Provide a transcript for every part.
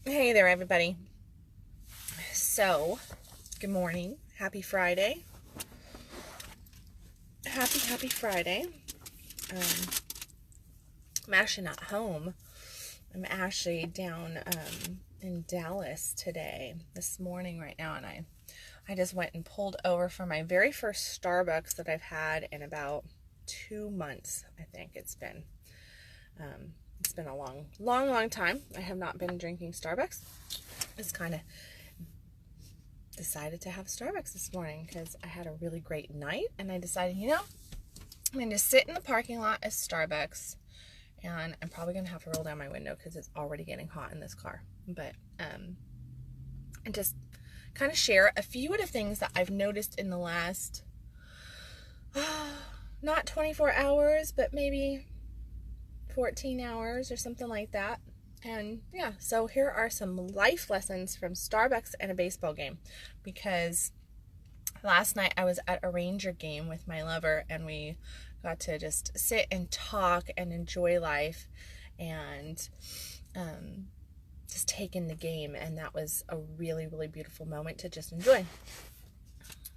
Hey there, everybody. So, good morning. Happy Friday. Happy Friday. Um, I'm actually not home. I'm actually down in Dallas today, this morning, right now, and I just went and pulled over for my very first Starbucks that I've had in about 2 months. I think it's been. It's been a long time. I have not been drinking Starbucks. It's kind of decided to have Starbucks this morning because I had a really great night, and I decided, I'm going to sit in the parking lot at Starbucks, and I'm probably going to have to roll down my window because it's already getting hot in this car. But and just kind of share a few of the things that I've noticed in the last not 24 hours, but maybe 14 hours or something like that. And yeah, so here are some life lessons from Starbucks and a baseball game, because last night I was at a Ranger game with my lover, and we got to just sit and talk and enjoy life and just take in the game, and that was a really, really beautiful moment to just enjoy.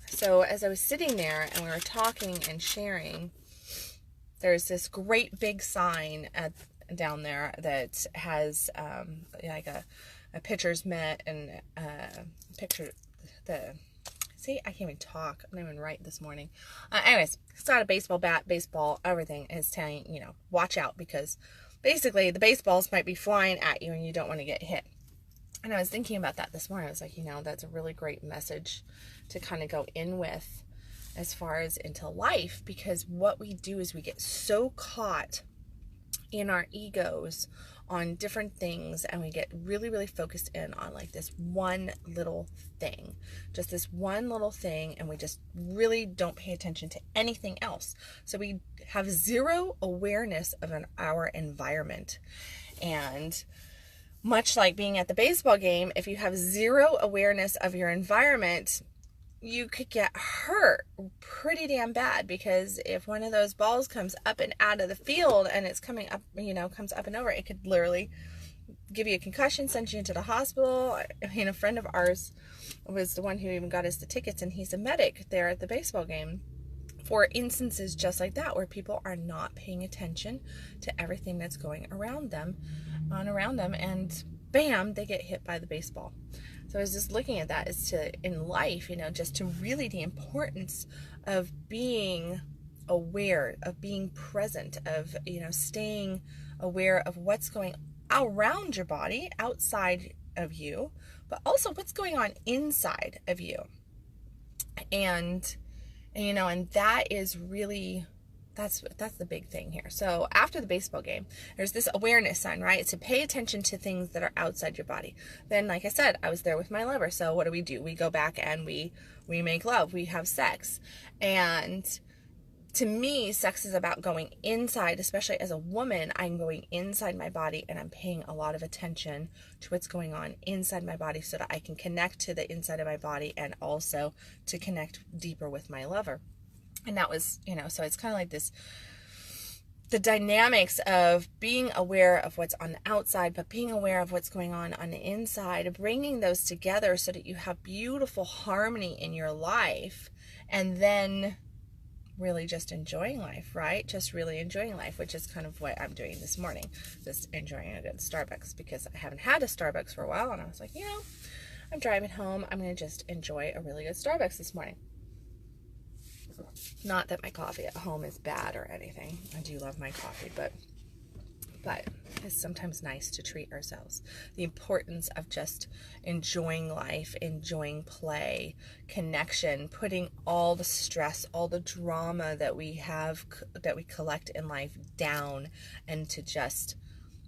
So as I was sitting there and we were talking and sharing, there's this great big sign down there that has like a pitcher's mitt and picture the. See, I can't even talk. I'm not even right this morning. Anyways, it's got a baseball bat, baseball, everything is telling, watch out, because basically the baseballs might be flying at you and you don't want to get hit. And I was thinking about that this morning. I was like, that's a really great message to kind of go in with as far as into life, because what we do is we get so caught in our egos on different things, and we get really, really focused in on like this one little thing, just this one little thing, and we just really don't pay attention to anything else. So we have zero awareness of our environment. And much like being at the baseball game, if you have zero awareness of your environment, you could get hurt pretty damn bad, because if one of those balls comes up and out of the field and it's coming up, comes up and over, it could literally give you a concussion, send you into the hospital. A friend of ours was the one who even got us the tickets, and he's a medic there at the baseball game for instances just like that, where people are not paying attention to everything that's going around them, and bam, they get hit by the baseball. So I was just looking at that as to, in life, just to really the importance of being aware, of being present, of, staying aware of what's going around your body, outside of you, but also what's going on inside of you. And that is really, that's the big thing here. So after the baseball game, there's this awareness sign, right? It's to pay attention to things that are outside your body. Then, like I said, I was there with my lover. So what do? We go back and we make love. We have sex. And to me, sex is about going inside, especially as a woman. I'm going inside my body, and I'm paying a lot of attention to what's going on inside my body, so that I can connect to the inside of my body, and also to connect deeper with my lover. And that was, so it's kind of like this, the dynamics of being aware of what's on the outside, but being aware of what's going on the inside, bringing those together so that you have beautiful harmony in your life, and then really just enjoying life, right? Just really enjoying life, which is kind of what I'm doing this morning, just enjoying a good Starbucks, because I haven't had a Starbucks for a while, and I was like, I'm driving home, I'm going to just enjoy a really good Starbucks this morning. Not that my coffee at home is bad or anything. I do love my coffee, but it's sometimes nice to treat ourselves. The importance of just enjoying life, enjoying play, connection, putting all the stress, all the drama that we have, that we collect in life, down, and to just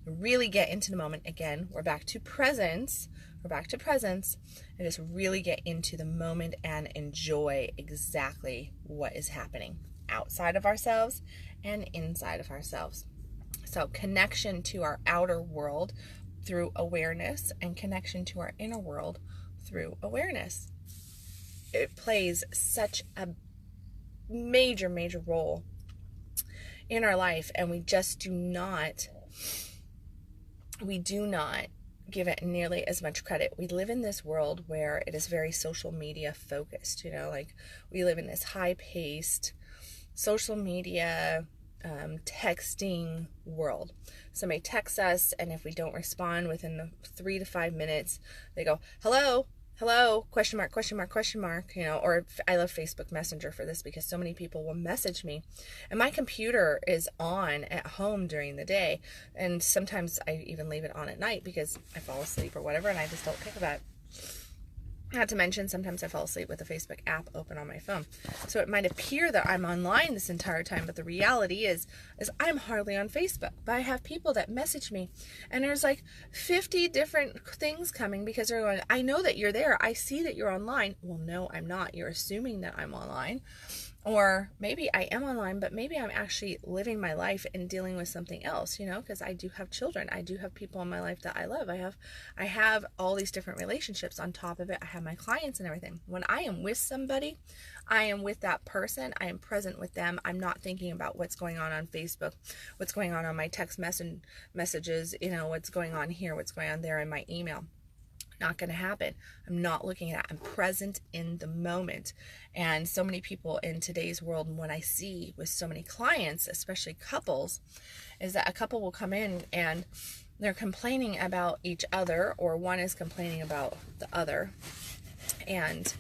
really get into the moment. Again, we're back to presence, and just really get into the moment and enjoy exactly what is happening outside of ourselves and inside of ourselves. So connection to our outer world through awareness, and connection to our inner world through awareness. It plays such a major, major role in our life, and we just do not give it nearly as much credit. We live in this world where it is very social media focused, like we live in this high-paced social media texting world. Somebody texts us, and if we don't respond within the 3 to 5 minutes, they go, hello, question mark, question mark, question mark, or I love Facebook Messenger for this because so many people will message me, and my computer is on at home during the day, and sometimes I even leave it on at night because I fall asleep or whatever, and I just don't think about it. Not to mention, sometimes I fall asleep with the Facebook app open on my phone. So it might appear that I'm online this entire time, but the reality is I'm hardly on Facebook. But I have people that message me, and there's like 50 different things coming because they're going, I know that you're there. I see that you're online. Well, no, I'm not. You're assuming that I'm online. Or maybe I am online, but maybe I'm actually living my life and dealing with something else, because I do have children. I do have people in my life that I love. I have all these different relationships on top of it. I have my clients and everything. When I am with somebody, I am with that person. I am present with them. I'm not thinking about what's going on Facebook, what's going on my text messages, what's going on here, what's going on there in my email. Not going to happen. I'm not looking at it. I'm present in the moment. And so many people in today's world, and what I see with so many clients, especially couples, is that a couple will come in and they're complaining about each other, or one is complaining about the other. And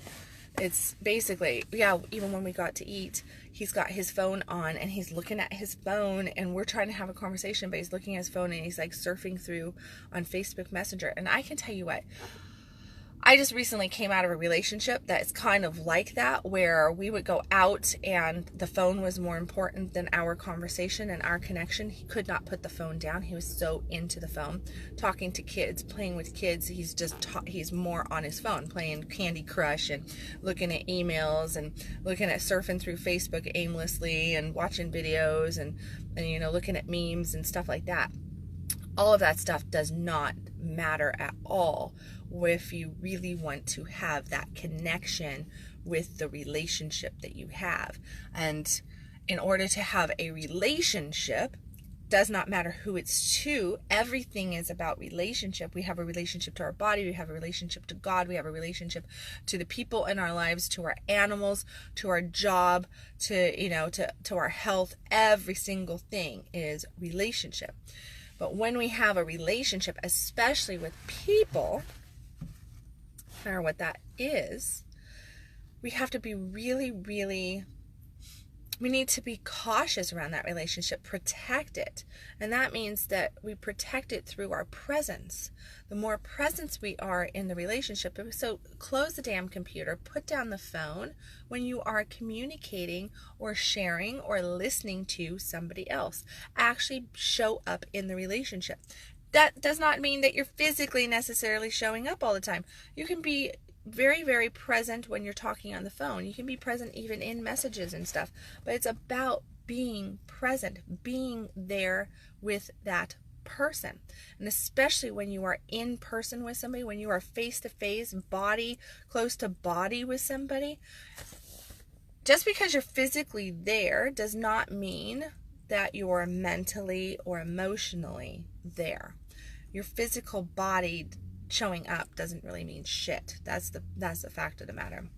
it's basically, even when we got to eat, he's got his phone on and he's looking at his phone, and we're trying to have a conversation, but he's looking at his phone and he's like surfing through on Facebook Messenger. And I can tell you what, I just recently came out of a relationship that is kind of like that, where we would go out and the phone was more important than our conversation and our connection. He could not put the phone down. He was so into the phone, talking to kids, playing with kids. He's more on his phone, playing Candy Crush and looking at emails and looking at surfing through Facebook aimlessly and watching videos and looking at memes and stuff like that. All of that stuff does not matter at all if you really want to have that connection with the relationship that you have. And in order to have a relationship, does not matter who it's to, everything is about relationship. We have a relationship to our body, we have a relationship to God, we have a relationship to the people in our lives, to our animals, to our job, to our health. Every single thing is relationship. But when we have a relationship, especially with people, no matter what that is, we have to be we need to be cautious around that relationship, protect it. And that means that we protect it through our presence. The more presence we are in the relationship, so close the damn computer, put down the phone when you are communicating or sharing or listening to somebody else. Actually show up in the relationship. That does not mean that you're physically necessarily showing up all the time. You can be very, very present when you're talking on the phone. You can be present even in messages and stuff. But it's about being present, being there with that person. And especially when you are in person with somebody, when you are face to face, body close to body with somebody, just because you're physically there does not mean that you're mentally or emotionally there. Your physical body showing up doesn't really mean shit. That's the fact of the matter.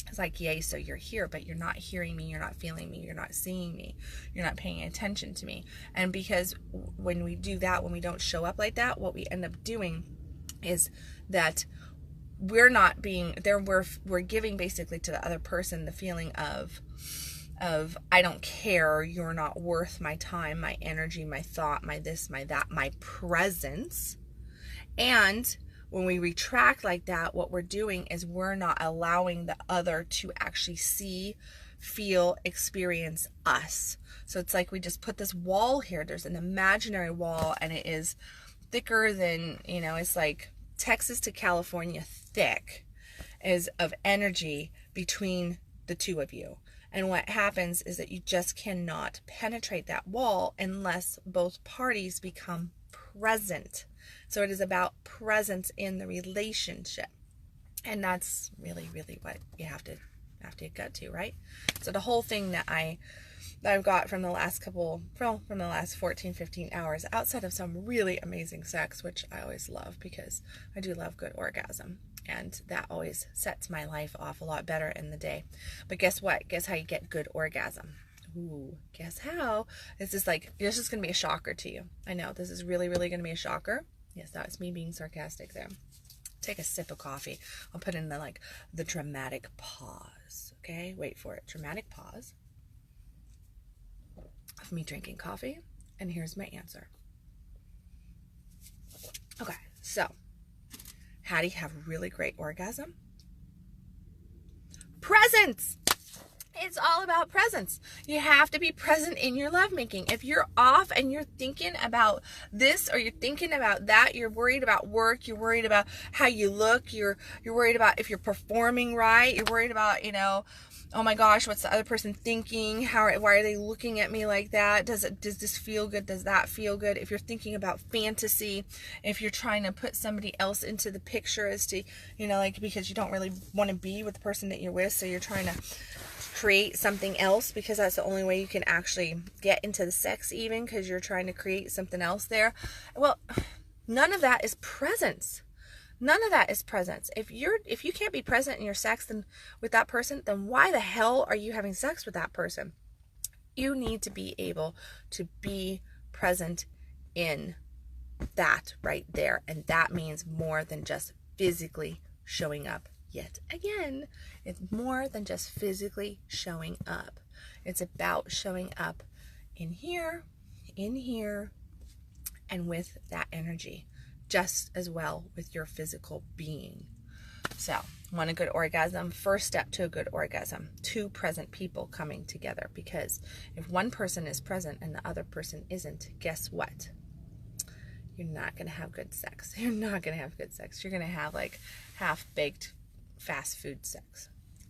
It's like, yay, so you're here, but you're not hearing me, you're not feeling me, you're not seeing me, you're not paying attention to me. And because when we do that, when we don't show up like that, what we end up doing is that we're not being there. We're giving basically to the other person the feeling of I don't care, you're not worth my time, my energy, my thought, my this, my that, my presence. And when we retract like that, what we're doing is we're not allowing the other to actually see, feel, experience us. So it's like we just put this wall here. There's an imaginary wall, and it is thicker than, it's like Texas to California thick is of energy between the two of you. And what happens is that you just cannot penetrate that wall unless both parties become present. So it is about presence in the relationship. And that's really, really what you have to get to, right? So the whole thing that I that I've got from the last from the last 14, 15 hours, outside of some really amazing sex, which I always love because I do love good orgasm. And that always sets my life off a lot better in the day. But guess what? Guess how you get good orgasm? Ooh, guess how? This is going to be a shocker to you. I know, this is really, really going to be a shocker. Yes, that was me being sarcastic there. Take a sip of coffee. I'll put in the dramatic pause. Okay, wait for it. Dramatic pause of me drinking coffee. And here's my answer. Okay, so how do you have a really great orgasm? Presence! It's all about presence. You have to be present in your lovemaking. If you're off and you're thinking about this or you're thinking about that, you're worried about work, you're worried about how you look, you're worried about if you're performing right, you're worried about, oh my gosh, what's the other person thinking? Why are they looking at me like that? Does this feel good? Does that feel good? If you're thinking about fantasy, if you're trying to put somebody else into the picture as to, because you don't really want to be with the person that you're with, so you're trying to create something else because that's the only way you can actually get into the sex, even because you're trying to create something else there. Well, none of that is presence. None of that is presence. If you can't be present in your sex with that person, then why the hell are you having sex with that person? You need to be able to be present in that right there. And that means more than just physically showing up. Yet again, it's more than just physically showing up. It's about showing up in here, and with that energy, just as well with your physical being. So, want a good orgasm? First step to a good orgasm, two present people coming together. Because if one person is present and the other person isn't, guess what? You're not going to have good sex. You're not going to have good sex. You're going to have half-baked fast food sex.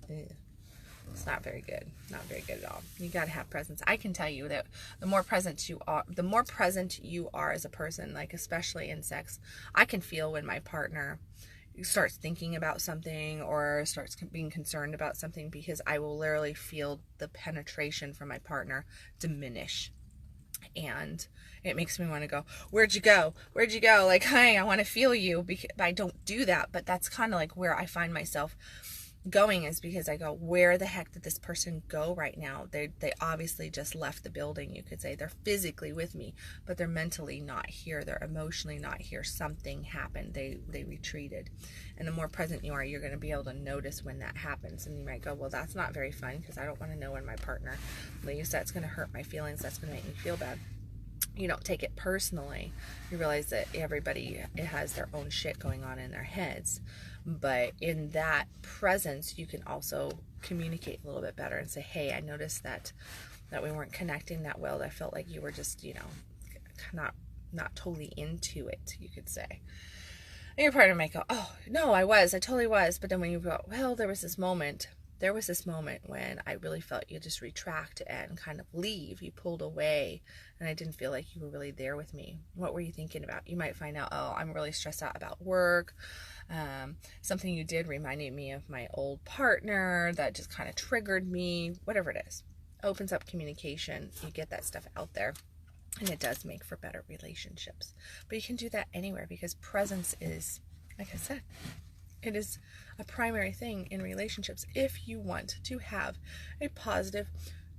Ew. It's not very good. Not very good at all. You got to have presence. I can tell you that the more present you are as a person, especially in sex, I can feel when my partner starts thinking about something or starts being concerned about something, because I will literally feel the penetration from my partner diminish. And it makes me want to go, where'd you go? Where'd you go? Hey, I want to feel you. Because I don't do that, but that's kind of where I find myself going, is because I go, where the heck did this person go right now? They obviously just left the building, you could say. They're physically with me, but they're mentally not here. They're emotionally not here. Something happened. They retreated. And the more present you are, you're going to be able to notice when that happens. And you might go, well, that's not very fun, because I don't want to know when my partner leaves. That's going to hurt my feelings. That's going to make me feel bad. You don't take it personally. You realize that everybody has their own shit going on in their heads. But in that presence, you can also communicate a little bit better and say, hey, I noticed that we weren't connecting that well. I felt like you were just, not totally into it, you could say. And your partner might go, oh, no, I totally was. But then when you go, well, there was this moment when I really felt you just retract and kind of leave. You pulled away, and I didn't feel like you were really there with me. What were you thinking about? You might find out, oh, I'm really stressed out about work. Something you did reminded me of my old partner that just kind of triggered me. Whatever it is. Opens up communication. You get that stuff out there. And it does make for better relationships. But you can do that anywhere, because presence is, like I said, it is a primary thing in relationships. If you want to have a positive,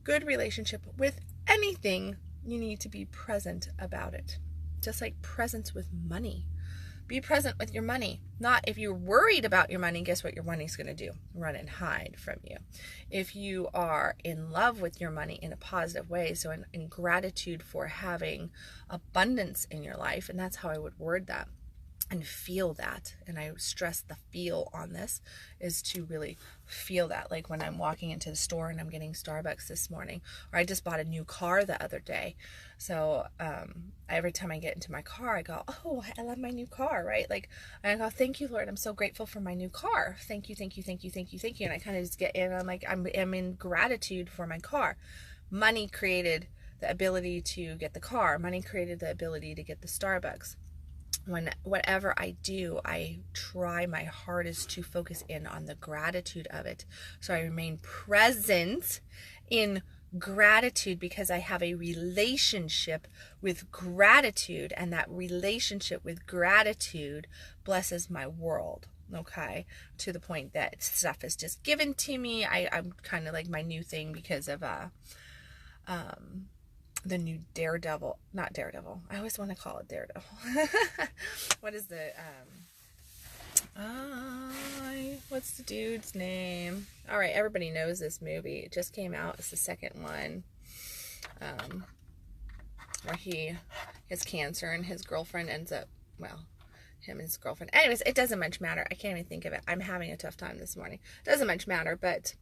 good relationship with anything, you need to be present about it. Just like presence with money. Be present with your money. Not if you're worried about your money, guess what your money's going to do? Run and hide from you. If you are in love with your money in a positive way, so in gratitude for having abundance in your life, and that's how I would word that. And feel that, and I stress the feel on this, is to really feel that. Like when I'm walking into the store and I'm getting Starbucks this morning, or I just bought a new car the other day. So every time I get into my car, I go, oh, I love my new car, right? And I go, thank you, Lord. I'm so grateful for my new car. Thank you, thank you, thank you, thank you, thank you. And I kind of just get in, I'm in gratitude for my car. Money created the ability to get the car. Money created the ability to get the Starbucks. Whatever I do, I try my hardest to focus in on the gratitude of it. So I remain present in gratitude because I have a relationship with gratitude, and that relationship with gratitude blesses my world. Okay, to the point that stuff is just given to me. I'm kind of like my new thing because of the new Daredevil, not Daredevil. I always want to call it Daredevil. What is the what's the dude's name? All right, everybody knows this movie. It just came out. It's the second one, where he has cancer and his girlfriend ends up, well, him and his girlfriend. Anyways, it doesn't much matter. I can't even think of it. I'm having a tough time this morning. It doesn't much matter, but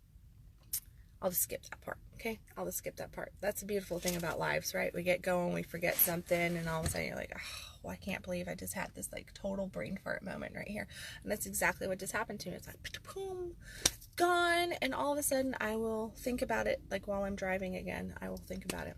I'll just skip that part. Okay, I'll just skip that part. That's the beautiful thing about lives, right? We get going, we forget something, and all of a sudden you're like, oh, well, I can't believe I just had this like total brain fart moment right here. And that's exactly what just happened to me. It's like, boom, gone. And all of a sudden I will think about it, like while I'm driving again, I will think about it.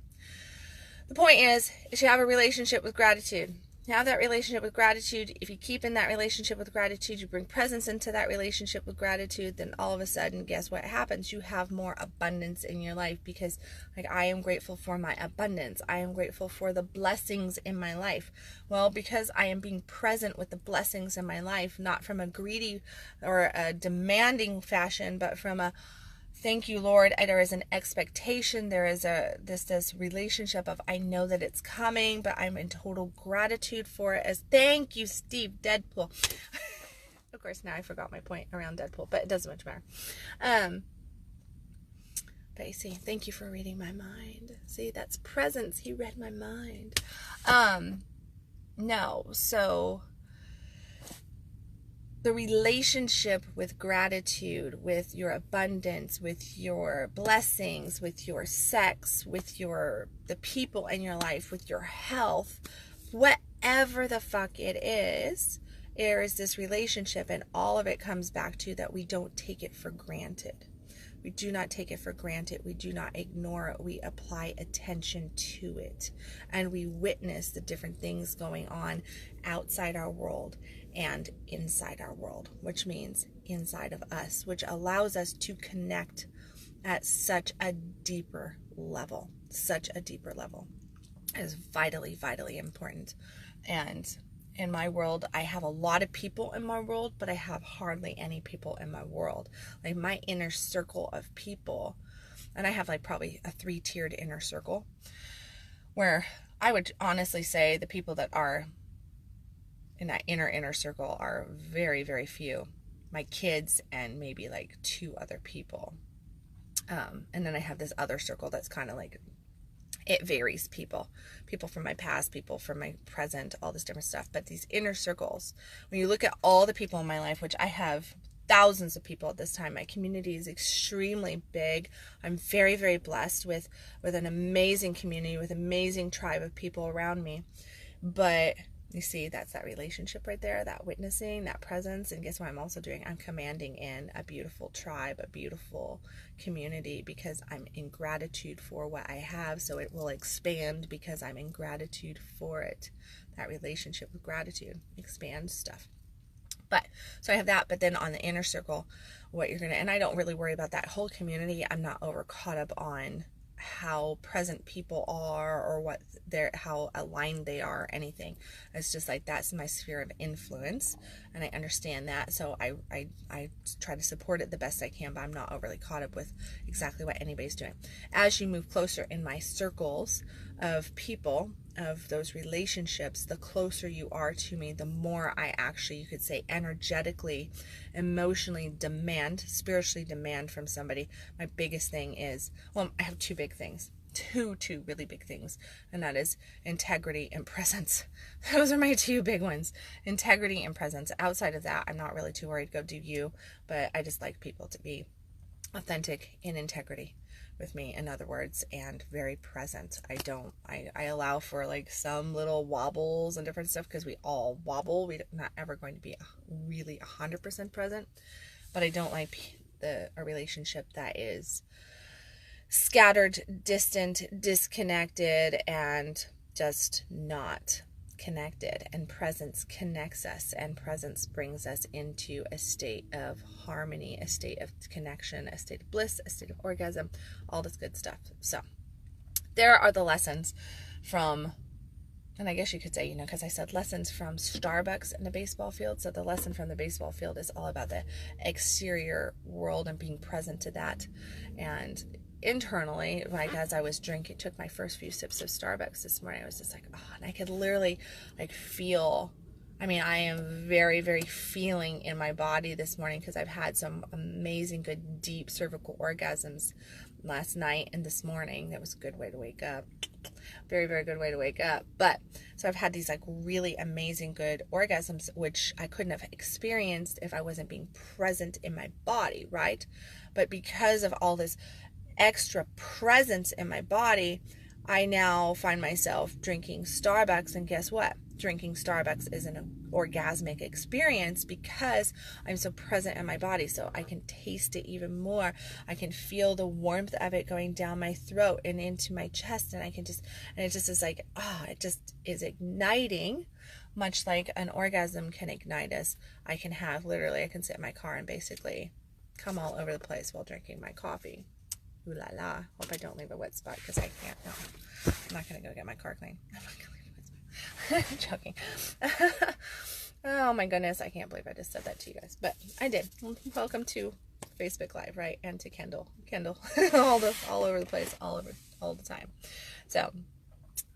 The point is you have a relationship with gratitude. You have that relationship with gratitude. If you keep in that relationship with gratitude, you bring presence into that relationship with gratitude, then all of a sudden, guess what happens? You have more abundance in your life, because like, I am grateful for my abundance. I am grateful for the blessings in my life. Well, because I am being present with the blessings in my life, not from a greedy or a demanding fashion, but from a thank you, Lord. There is an expectation. There is this relationship of, I know that it's coming, but I'm in total gratitude for it. As thank you, Steve Deadpool. Of course, now I forgot my point around Deadpool, but it doesn't much matter. But you see, thank you for reading my mind. See, that's presence. He read my mind. No, so the relationship with gratitude, with your abundance, with your blessings, with your sex, with the people in your life, with your health, whatever the fuck it is, there is this relationship, and all of it comes back to that we don't take it for granted. We do not take it for granted. We do not ignore it. We apply attention to it, and we witness the different things going on outside our world and inside our world, which means inside of us, which allows us to connect at such a deeper level. Such a deeper level. It is vitally, vitally important. And in my world, I have a lot of people in my world, but I have hardly any people in my world. Like my inner circle of people, and I have like probably a 3-tiered inner circle, where I would honestly say the people that are in that inner circle are very, very few. My kids and maybe like 2 other people. And then I have this other circle that's kind of like, it varies. People from my past, people from my present, all this different stuff. But these inner circles, when you look at all the people in my life, which I have thousands of people at this time, my community is extremely big. I'm very, very blessed with an amazing community, with an amazing tribe of people around me. But you see, that's that relationship right there, that witnessing, that presence. And guess what I'm also doing? I'm commanding in a beautiful tribe, a beautiful community, because I'm in gratitude for what I have. So it will expand because I'm in gratitude for it. That relationship with gratitude expands stuff. But so I have that, but then on the inner circle, what you're and I don't really worry about that whole community. I'm not over caught up on how present people are or how aligned they are, anything. It's just like, that's my sphere of influence, and I understand that. So I try to support it the best I can, but I'm not overly caught up with exactly what anybody's doing. As you move closer in my circles of people, of those relationships, the closer you are to me, the more I actually, you could say, energetically, emotionally demand, spiritually demand from somebody. My biggest thing is, well, I have 2 big things, two really big things, and that is integrity and presence. Those are my 2 big ones, integrity and presence. Outside of that, I'm not really too worried. Go do you, but I just like people to be authentic in integrity with me, in other words, and very present. I allow for like some little wobbles and different stuff, because we all wobble. We're not ever going to be really 100% present, but I don't like a relationship that is scattered, distant, disconnected, and just not connected, and presence connects us, and presence brings us into a state of harmony, a state of connection, a state of bliss, a state of orgasm, all this good stuff. So there are the lessons from, and I guess you could say, because I said lessons from Starbucks in the baseball field. So the lesson from the baseball field is all about the exterior world and being present to that. And internally, like as I was drinking, took my first few sips of Starbucks this morning, I was just like, oh, and I could literally feel, I am very, very feeling in my body this morning, because I've had some amazing, good, deep cervical orgasms last night and this morning. That was a good way to wake up. Very, very good way to wake up. But so I've had these really amazing good orgasms, which I couldn't have experienced if I wasn't being present in my body, right? But because of all this extra presence in my body, I now find myself drinking Starbucks, and guess what? Drinking Starbucks is an orgasmic experience because I'm so present in my body, so I can taste it even more. I can feel the warmth of it going down my throat and into my chest, and it just is like, it just is igniting, much like an orgasm can ignite us. I can sit in my car and basically come all over the place while drinking my coffee. Ooh la la. Hope I don't leave a wet spot, because I can't. No, I'm not going to go get my car clean. I'm not going to leave a wet spot. I'm joking. Oh my goodness, I can't believe I just said that to you guys. But I did. Welcome to Facebook Live, right? And to Kendal. all over the place, all the time. So,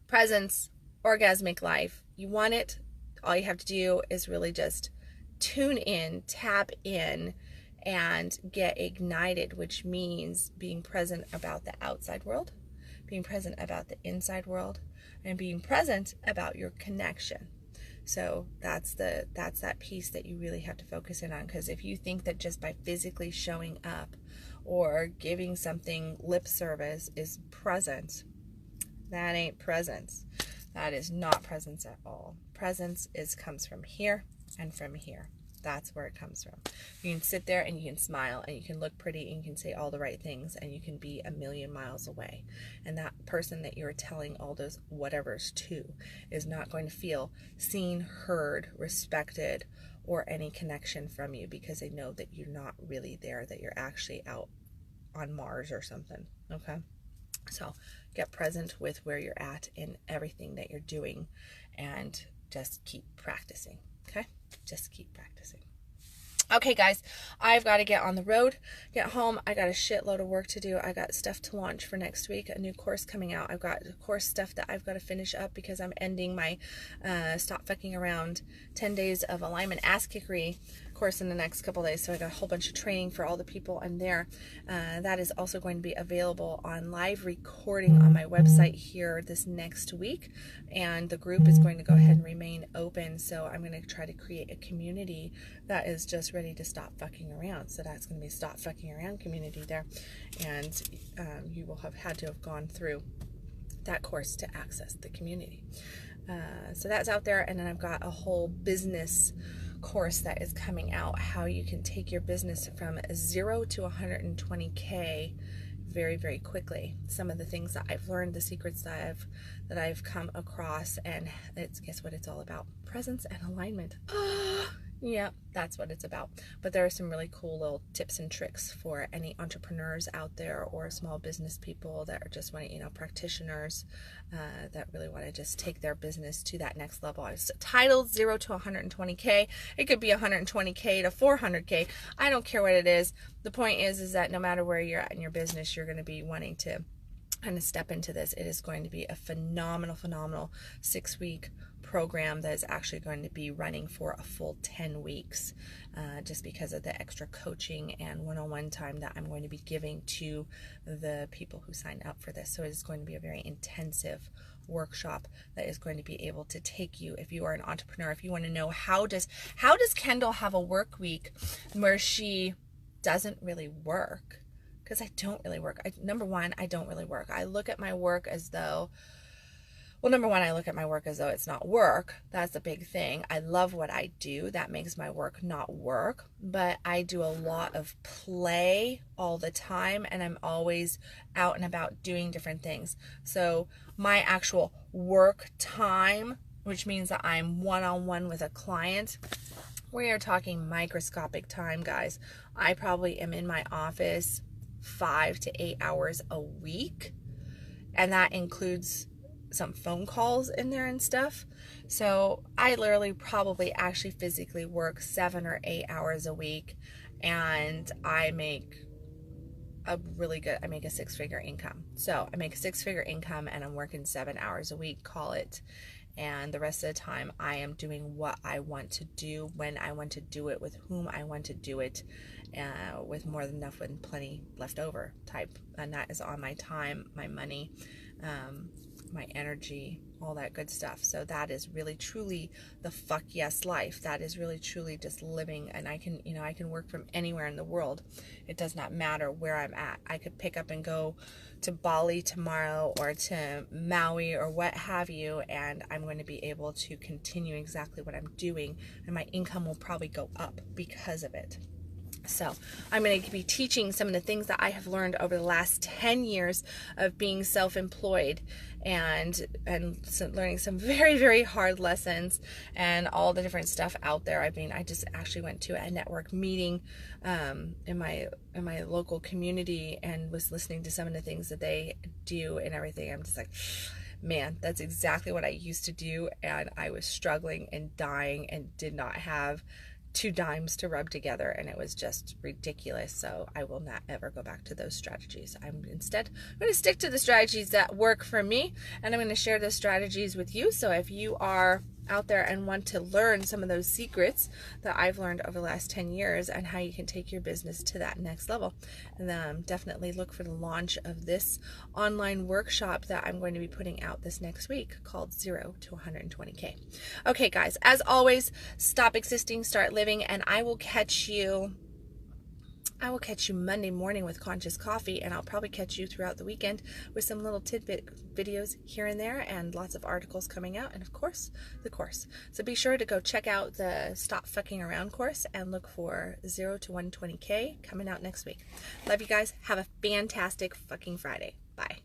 presence, orgasmic life. You want it. All you have to do is really just tune in, tap in, and get ignited, which means being present about the outside world, being present about the inside world, and being present about your connection. So that's that piece that you really have to focus in on, because if you think that just by physically showing up or giving something lip service is present, that ain't presence. That is not presence at all. Presence comes from here and from here. That's where it comes from. You can sit there and you can smile and you can look pretty and you can say all the right things and you can be a million miles away. And that person that you're telling all those whatevers to is not going to feel seen, heard, respected, or any connection from you, because they know that you're not really there, that you're actually out on Mars or something. Okay? So get present with where you're at in everything that you're doing and just keep practicing. Okay? Just keep practicing. Okay, guys, I've got to get on the road, get home. I got a shitload of work to do. I got stuff to launch for next week, a new course coming out. I've got course stuff that I've got to finish up because I'm ending my Stop Fucking Around 10 Days of Alignment Ass Kickery course in the next couple days. So I got a whole bunch of training for all the people I'm there. That is also going to be available on live recording on my website here this next week. And the group is going to go ahead and remain open. So I'm going to try to create a community that is just ready to stop fucking around. So that's going to be a Stop Fucking Around community there. And you will have had to have gone through that course to access the community. So that's out there. And then I've got a whole business course that is coming out, how you can take your business from 0 to 120K very, very quickly. Some of the things that I've learned, the secrets that I've come across, and guess what it's all about? Presence and alignment. Yeah, that's what it's about. But there are some really cool little tips and tricks for any entrepreneurs out there or small business people that are just want to, practitioners that really want to just take their business to that next level. It's titled 0 to 120K. It could be 120K to 400K. I don't care what it is. The point is that no matter where you're at in your business, you're going to be wanting to kind of step into this. It is going to be a phenomenal 6-week program that is actually going to be running for a full 10 weeks just because of the extra coaching and one-on-one time that I'm going to be giving to the people who sign up for this. So it is going to be a very intensive workshop that is going to be able to take you, if you are an entrepreneur, if you want to know how does Kendal have a work week where she doesn't really work, because I don't really work. Number one, I don't really work. I look at my work as though, it's not work. That's a big thing. I love what I do. That makes my work not work. But I do a lot of play all the time, and I'm always out and about doing different things. So my actual work time, which means that I'm one-on-one with a client. We are talking microscopic time, guys. I probably am in my office 5 to 8 hours a week, and that includes some phone calls in there and stuff. So I literally probably actually physically work 7 or 8 hours a week, and I make a 6-figure income. So I make a 6-figure income, and I'm working 7 hours a week, call it. And the rest of the time I am doing what I want to do, when I want to do it, with whom I want to do it, with more than enough and plenty left over type. And that is on my time, my money, my energy, all that good stuff. So that is really truly the fuck yes life. That is really truly just living. And I can work from anywhere in the world. It does not matter where I'm at. I could pick up and go to Bali tomorrow, or to Maui, or what have you, and I'm going to be able to continue exactly what I'm doing, and my income will probably go up because of it. So I'm going to be teaching some of the things that I have learned over the last 10 years of being self-employed, and learning some very, very hard lessons and all the different stuff out there. I mean, I just actually went to a network meeting in my local community and was listening to some of the things that they do and everything. I'm just like, man, that's exactly what I used to do, and I was struggling and dying and did not have 2 dimes to rub together, and it was just ridiculous. So I will not ever go back to those strategies. I'm going to stick to the strategies that work for me, and I'm going to share those strategies with you. So if you are out there and want to learn some of those secrets that I've learned over the last 10 years and how you can take your business to that next level, and definitely look for the launch of this online workshop that I'm going to be putting out this next week, called 0 to 120K. Okay, guys, as always, stop existing, start living, and I will catch you Monday morning with Conscious Coffee, and I'll probably catch you throughout the weekend with some little tidbit videos here and there, and lots of articles coming out, and of course, the course. So be sure to go check out the Stop Fucking Around course and look for 0 to 120K coming out next week. Love you guys. Have a fantastic fucking Friday. Bye.